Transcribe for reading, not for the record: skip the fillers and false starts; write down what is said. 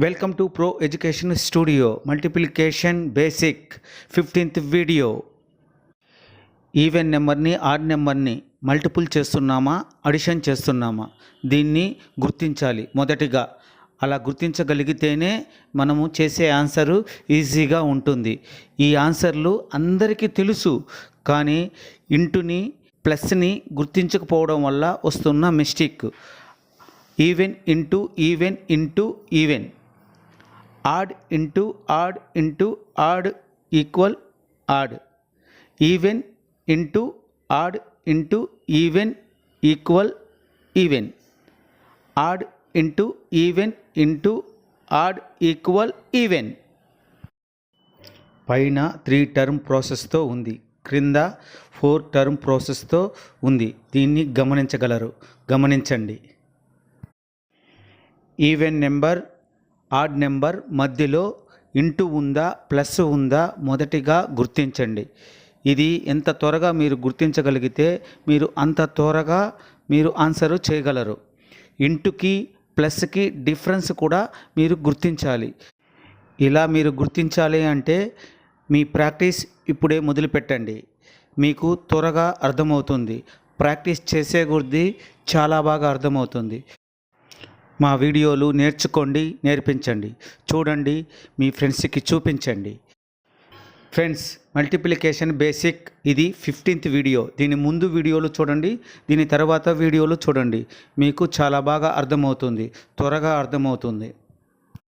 Welcome to pro education studio multiplication basic 15th video. Even నెంబర్ని add నెంబర్ని multiple చేస్తున్నామా addition చేస్తున్నామా దీన్ని గుర్తించాలి. మొదటిగా అలా గుర్తించగలిగితేనే మనము చేసే ఆన్సరు ఈజీగా ఉంటుంది. ఈ ఆన్సర్లు అందరికీ తెలుసు, కానీ ఇంటుని ప్లస్ని గుర్తించకపోవడం వల్ల వస్తున్న mistake. Even into even into even, odd into odd into odd equal odd, even into odd into even equal even, odd into even into odd equal even. పైన 3 టర్మ్ ప్రాసెస్తో ఉంది, క్రింద 4 టర్మ్ ప్రాసెస్తో ఉంది. దీన్ని గమనించండి. ఈవెన్ నెంబర్ ఆడ్ నెంబర్ మధ్యలో into ఉందా plus ఉందా మొదటిగా గుర్తించండి. ఇది ఎంత త్వరగా మీరు గుర్తించగలిగితే మీరు అంత త్వరగా మీరు ఆన్సరు చేయగలరు. ఇంటుకి ప్లస్కి డిఫరెన్స్ కూడా మీరు గుర్తించాలి. ఇలా మీరు గుర్తించాలి అంటే మీ ప్రాక్టీస్ ఇప్పుడే మొదలుపెట్టండి. మీకు త్వరగా అర్థమవుతుంది. ప్రాక్టీస్ చేసే కొద్దీ చాలా బాగా అర్థమవుతుంది. మా వీడియోలు నేర్చుకోండి, నేర్పించండి, చూడండి, మీ ఫ్రెండ్స్కి చూపించండి. ఫ్రెండ్స్, మల్టిప్లికేషన్ బేసిక్ ఇది 15th వీడియో. దీని ముందు వీడియోలు చూడండి, దీని తర్వాత వీడియోలు చూడండి. మీకు చాలా బాగా అర్థమవుతుంది, త్వరగా అర్థమవుతుంది.